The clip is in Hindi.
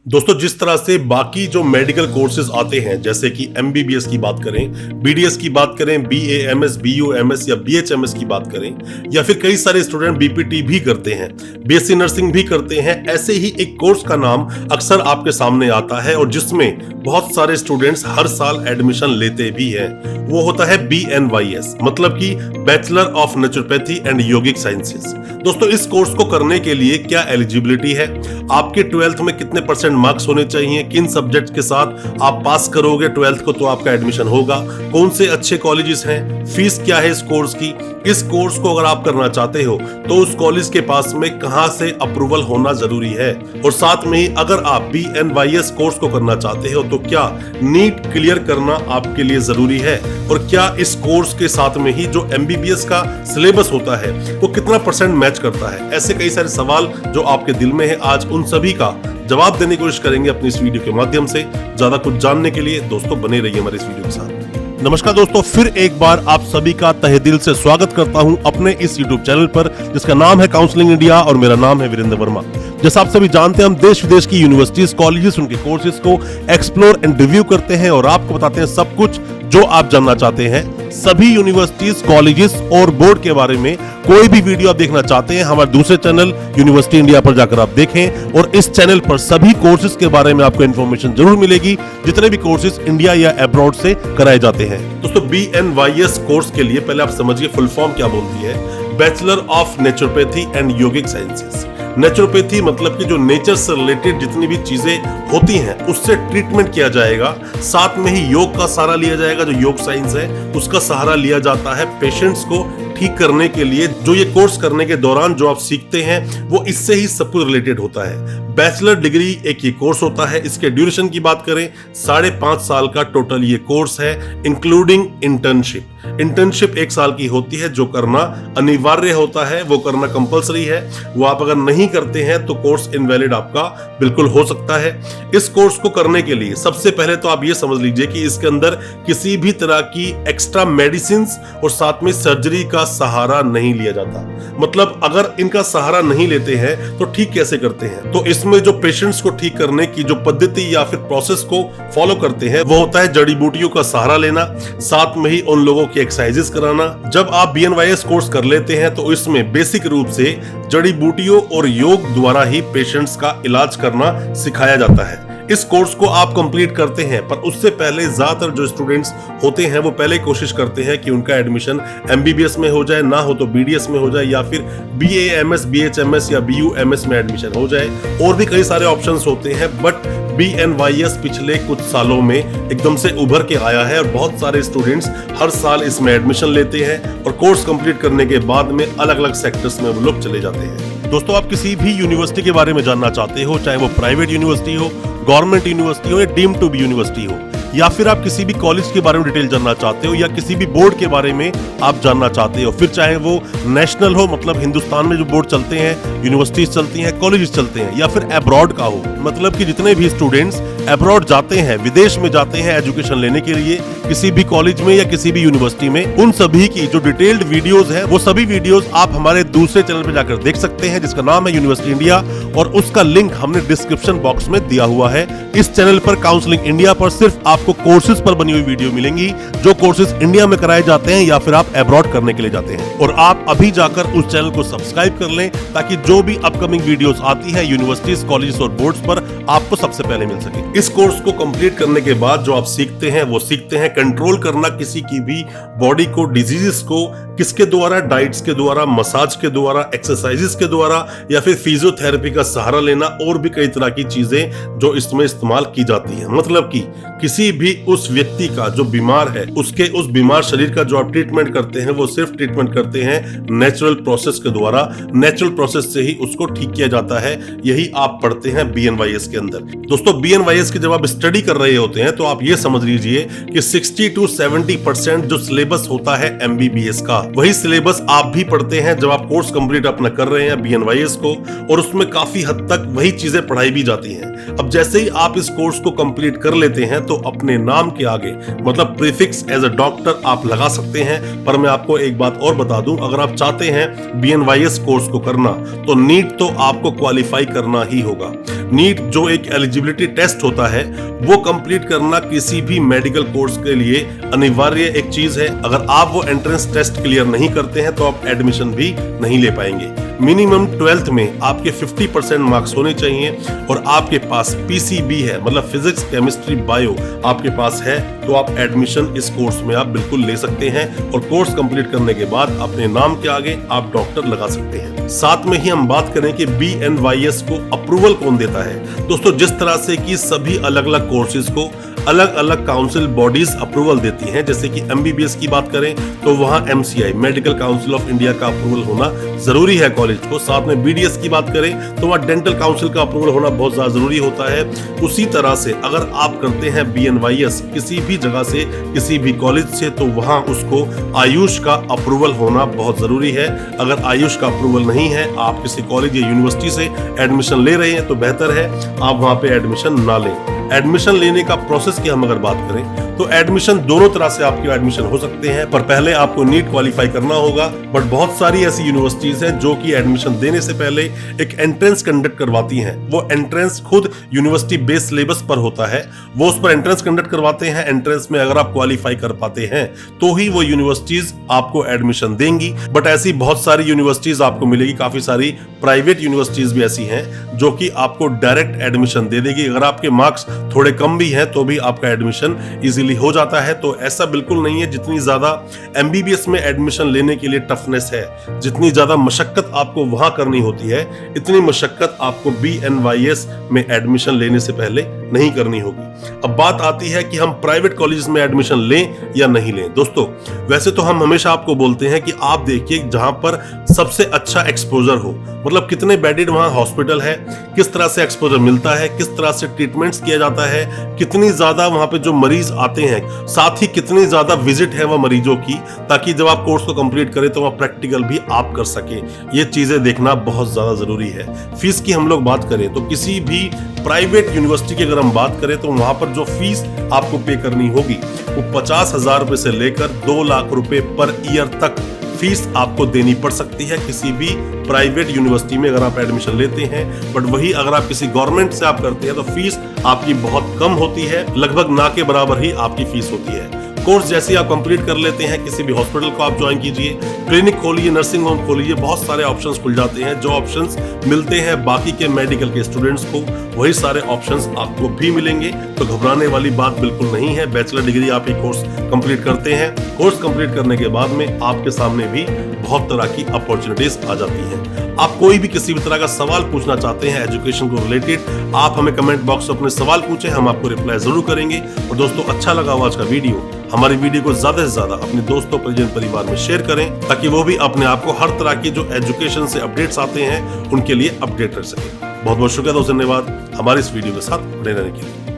दोस्तों, जिस तरह से बाकी जो मेडिकल कोर्सेज आते हैं, जैसे कि एमबीबीएस की बात करें, बीडीएस की बात करें, बीएएमएस, बीयूएमएस या बीएचएमएस की बात करें, या फिर कई सारे स्टूडेंट बीपीटी भी करते हैं, बीएससी नर्सिंग भी करते हैं, ऐसे ही एक कोर्स का नाम अक्सर आपके सामने आता है और जिसमें बहुत सारे स्टूडेंट्स हर साल एडमिशन लेते भी हैं। वो होता है BNYS, मतलब कि bachelor of naturopathy and yogic sciences. दोस्तों, इस कोर्स को करने के लिए क्या एलिजिबिलिटी है, आपके 12th में कितने % मार्क्स होने चाहिए, किन सब्जेक्ट के साथ आप पास करोगे 12th को तो आपका एडमिशन होगा, कौन से अच्छे कॉलेजेस हैं, फीस क्या है इस कोर्स की, इस कोर्स को अगर आप करना चाहते हो तो उस कॉलेज के पास में कहां से अप्रूवल होना जरूरी है, और साथ में ही अगर आप BNYS कोर्स को करना चाहते हो तो क्या नीट क्लियर करना आपके लिए जरूरी है, और क्या इस कोर्स के साथ में ही जो MBBS का सिलेबस होता है वो कितना % मैच करता है। ऐसे कई सारे सवाल जो आपके दिल में है, आज उन सभी का जवाब देने की कोशिश करेंगे अपनी इस वीडियो के माध्यम से। ज्यादा कुछ जानने के लिए दोस्तों बने रहिए हमारे इस वीडियो के साथ। नमस्कार दोस्तों, फिर एक बार आप सभी का तहे दिल से स्वागत करता हूं अपने इस YouTube चैनल पर, जिसका नाम है काउंसलिंग इंडिया और मेरा नाम है वीरेंद्र वर्मा। जैसा आप सभी जानते हैं, हम देश विदेश की यूनिवर्सिटीज, कॉलेजेस, उनके कोर्सेज को एक्सप्लोर एंड रिव्यू करते हैं और आपको बताते हैं सब कुछ जो आप जानना चाहते हैं। सभी यूनिवर्सिटीज, कॉलेजेस और बोर्ड के बारे में कोई भी वीडियो आप देखना चाहते हैं, हमारे दूसरे चैनल यूनिवर्सिटी इंडिया पर जाकर आप देखें, और इस चैनल पर सभी कोर्सेज के बारे में आपको इन्फॉर्मेशन जरूर मिलेगी, जितने भी कोर्सेज इंडिया या अब्रॉड से कराए जाते हैं। दोस्तों, BNYS कोर्स के लिए पहले आप समझिए फुल फॉर्म क्या बोलती है। Bachelor of naturopathy and yogic sciences. Naturopathy मतलब कि जो नेचर से रिलेटेड जितनी भी चीजें होती हैं उससे ट्रीटमेंट किया जाएगा, साथ में ही योग का सहारा लिया जाएगा, जो योग साइंस है उसका सहारा लिया जाता है पेशेंट्स को ठीक करने के लिए। जो ये कोर्स करने के दौरान जो आप सीखते हैं वो इससे ही सब कुछ रिलेटेड होता है। बैचलर डिग्री एक ये कोर्स होता है। इसके ड्यूरेशन की बात करें, 5.5 साल का टोटल ये कोर्स है, इंक्लूडिंग इंटर्नशिप। इंटर्नशिप 1 साल की होती है, जो करना अनिवार्य होता है, वो करना कंपलसरी है। वो आप अगर नहीं करते हैं तो कोर्स इनवैलिड आपका बिल्कुल हो सकता है। इस कोर्स को करने के लिए सबसे पहले तो आप ये समझ लीजिए कि इसके अंदर किसी भी तरह की एक्स्ट्रा मेडिसिन और साथ में सर्जरी का सहारा नहीं लिया जाता। मतलब अगर इनका सहारा नहीं लेते हैं तो ठीक कैसे करते हैं, तो इसमें जो पेशेंट्स को ठीक करने की जो पद्धति या फिर प्रोसेस को फॉलो करते हैं वो होता है जड़ी बूटियों का सहारा लेना, साथ में ही उन लोगों की एक्सरसाइजेस कराना। जब आप BNYS कोर्स कर लेते हैं तो इसमें बेसिक रूप से जड़ी बूटियों और योग द्वारा ही पेशेंट्स का इलाज करना सिखाया जाता है। इस कोर्स को आप कंप्लीट करते हैं, पर उससे पहले ज्यादातर जो स्टूडेंट्स होते हैं वो पहले कोशिश करते हैं कि उनका एडमिशन MBBS में हो जाए, ना हो तो BDS में हो जाए, या फिर BAMS, BHMS या BUMS में एडमिशन हो जाए। और भी कई सारे ऑप्शंस होते हैं, बट BNYS पिछले कुछ सालों में एकदम से उभर के आया है और बहुत सारे स्टूडेंट्स हर साल इसमें एडमिशन लेते हैं और कोर्स कंप्लीट करने के बाद में अलग अलग सेक्टर्स में वो लोग चले जाते हैं। दोस्तों, आप किसी भी यूनिवर्सिटी के बारे में जानना चाहते हो, चाहे वो प्राइवेट यूनिवर्सिटी हो, गवर्नमेंट यूनिवर्सिटी हो या डीम्ड टू बी यूनिवर्सिटी हो, या फिर आप किसी भी कॉलेज के बारे में डिटेल जानना चाहते हो, या किसी भी बोर्ड के बारे में आप जानना चाहते हो, फिर चाहे वो नेशनल हो, मतलब हिंदुस्तान में जो बोर्ड चलते हैं, यूनिवर्सिटीज चलती हैं, कॉलेजेस चलते हैं, या फिर अब्रॉड का हो, मतलब कि जितने भी स्टूडेंट्स अब्रॉड जाते हैं, विदेश में जाते हैं एजुकेशन लेने के लिए, किसी भी कॉलेज में या किसी भी यूनिवर्सिटी में, उन सभी की जो डिटेल्ड वीडियोस है वो सभी वीडियोस आप हमारे दूसरे चैनल पे जाकर देख सकते हैं, जिसका नाम है यूनिवर्सिटी इंडिया, और उसका लिंक हमने डिस्क्रिप्शन बॉक्स में दिया हुआ है। इस चैनल पर काउंसलिंग इंडिया पर सिर्फ आपको कोर्सेज पर बनी हुई वीडियो मिलेंगी, जो कोर्सेज इंडिया में कराए जाते हैं या फिर आप अब्रॉड करने के लिए जाते हैं। और आप अभी जाकर उस चैनल को सब्सक्राइब कर लें ताकि जो भी अपकमिंग वीडियोस आती है यूनिवर्सिटीज, कॉलेजेस और बोर्ड्स पर आपको सबसे पहले मिल सके। इस कोर्स को कंप्लीट करने के बाद जो आप सीखते हैं वो सीखते हैं कंट्रोल करना किसी की भी बॉडी को, डिजीजेस को, किसके द्वारा, डाइट्स के द्वारा, मसाज के द्वारा, एक्सरसाइजेस के द्वारा, या फिर फिजियोथेरेपी का सहारा लेना, और भी कई तरह की चीजें जो इसमें इस्तेमाल की जाती हैं। मतलब कि किसी भी उस व्यक्ति का जो बीमार है, उसके उस बीमार शरीर का जो आप ट्रीटमेंट करते हैं वो सिर्फ ट्रीटमेंट करते हैं नेचुरल प्रोसेस के द्वारा। नेचुरल प्रोसेस से ही उसको ठीक किया जाता है। यही आप पढ़ते हैं BNYS के अंदर। दोस्तों, BNYS की जब आप स्टडी कर रहे होते हैं तो आप ये समझ लीजिए कि 60 to 70% जो सिलेबस होता है MBBS का, वही सिलेबस आप भी पढ़ते हैं जब आप कोर्स कंप्लीट अपना कर रहे हैं BNYS को, और उसमें काफी हद तक वही चीजें पढ़ाई भी जाती हैं। अब जैसे ही आप इस कोर्स को कंप्लीट कर लेते हैं तो अपने नाम के आगे मतलब प्रीफिक्स एज अ डॉक्टर आप लगा सकते हैं। पर मैं आपको एक बात और बता दूं, अगर आप चाहते हैं BNYS कोर्स को करना तो नीट तो आपको क्वालिफाई करना ही होगा। नीट जो एक एलिजिबिलिटी टेस्ट होता है वो कंप्लीट करना किसी भी मेडिकल कोर्स के लिए अनिवार्य एक चीज है। अगर आप वो एंट्रेंस टेस्ट क्लियर नहीं करते हैं तो आप एडमिशन भी नहीं ले पाएंगे। मिनिमम 12th में आपके 50% मार्क्स होने चाहिए और आपके पास PCB है मतलब फिजिक्स केमिस्ट्री बायो आपके पास है तो आप एडमिशन इस कोर्स में आप बिल्कुल ले सकते हैं और कोर्स कंप्लीट करने के बाद अपने नाम के आगे आप डॉक्टर लगा सकते हैं। साथ में ही हम बात करें कि BNYS को अप्रूवल कौन देता है। दोस्तों जिस तरह से कि सभी अलग अलग कोर्सेज को अलग अलग काउंसिल बॉडीज अप्रूवल देती हैं, जैसे कि MBBS की बात करें तो वहां MCI medical council of India का अप्रूवल होना जरूरी है कॉलेज को। साथ में BDS की बात करें तो वहां डेंटल काउंसिल का अप्रूवल होना बहुत ज्यादा जरूरी होता है। उसी तरह से अगर आप करते हैं BNYS किसी भी जगह से किसी भी कॉलेज से तो वहां उसको आयुष का अप्रूवल होना बहुत जरूरी है। अगर आयुष का अप्रूवल नहीं है, आप किसी कॉलेज या यूनिवर्सिटी से एडमिशन ले रहे हैं तो बेहतर है आप वहां पे एडमिशन ना लें। एडमिशन लेने का प्रोसेस की हम अगर बात करें तो एडमिशन दोनों तरह से आपके एडमिशन हो सकते हैं, पर पहले आपको नीट क्वालिफाई करना होगा। बट बहुत सारी ऐसी यूनिवर्सिटीज हैं जो कि एडमिशन देने से पहले एक एंट्रेंस कंडक्ट करवाती हैं। वो एंट्रेंस खुद यूनिवर्सिटी बेस्ड सिलेबस पर होता है, वो उस पर एंट्रेंस कंडक्ट करवाते हैं। एंट्रेंस में अगर आप क्वालिफाई कर पाते हैं तो ही वो यूनिवर्सिटीज आपको एडमिशन देंगी। बट ऐसी बहुत सारी यूनिवर्सिटीज आपको मिलेगी, काफी सारी प्राइवेट यूनिवर्सिटीज भी ऐसी हैं जो कि आपको डायरेक्ट एडमिशन दे देगी। अगर आपके मार्क्स थोड़े कम भी हैं तो भी आपका एडमिशन इजीली हो जाता है। तो ऐसा बिल्कुल नहीं है जितनी ज्यादा MBBS में एडमिशन लेने के लिए टफनेस है, जितनी ज्यादा मशक्कत आपको वहां करनी होती है, इतनी मशक्कत आपको BNYS में एडमिशन लेने से पहले नहीं करनी होगी। अब बात आती है कि हम प्राइवेट कॉलेजेस में एडमिशन लें या नहीं लें। दोस्तों वैसे तो हम हमेशा आपको बोलते हैं कि आप देखिए जहां पर सबसे अच्छा एक्सपोजर हो, मतलब कितने बेडेड वहां हॉस्पिटल है, किस तरह से एक्सपोजर मिलता है, किस तरह से ट्रीटमेंट्स किया जाता है, कितनी ज्यादा वहां पे जो मरीज आते हैं, साथ ही कितनी ज्यादा विजिट है वह मरीजों की, ताकि जब आप कोर्स को कंप्लीट करें तो वह प्रैक्टिकल भी आप कर सके। ये चीजें देखना बहुत ज्यादा जरूरी है। फीस की हम लोग बात करें तो किसी भी प्राइवेट यूनिवर्सिटी की अगर हम बात करें तो वहां पर जो फीस आपको पे करनी होगी वो 50,000 रुपए से लेकर 2 लाख रुपए पर ईयर तक फीस आपको देनी पड़ सकती है किसी भी प्राइवेट यूनिवर्सिटी में अगर आप एडमिशन लेते हैं। बट वही अगर आप किसी गवर्नमेंट से आप करते हैं तो फीस आपकी बहुत कम होती है, लगभग ना के बराबर ही आपकी फीस होती है। कोर्स जैसे आप कंप्लीट कर लेते हैं किसी भी हॉस्पिटल को आप ज्वाइन कीजिए, क्लिनिक खोलिए, नर्सिंग होम खोलिए, बहुत सारे ऑप्शंस खुल जाते हैं। जो ऑप्शंस मिलते हैं बाकी के मेडिकल के स्टूडेंट्स को वही सारे ऑप्शंस आपको भी मिलेंगे। तो घबराने वाली बात बिल्कुल नहीं है। बैचलर डिग्री आप एक कोर्स कंप्लीट करते हैं, कोर्स कंप्लीट करने के बाद में आपके सामने भी बहुत तरह की अपॉर्चुनिटीज आ जाती हैं। आप कोई भी किसी भी तरह का सवाल पूछना चाहते हैं एजुकेशन को रिलेटेड, आप हमें कमेंट बॉक्स में अपने सवाल पूछें, हम आपको रिप्लाई जरूर करेंगे। और दोस्तों अच्छा लगा आज का वीडियो, हमारी वीडियो को ज्यादा से ज्यादा अपने दोस्तों परिजन परिवार में शेयर करें ताकि वो भी अपने आप को हर तरह की जो एजुकेशन से अपडेट्स आते हैं उनके लिए अपडेट कर सके। बहुत बहुत शुक्रिया दोस्तों, धन्यवाद हमारे इस वीडियो के साथ बने रहने के लिए।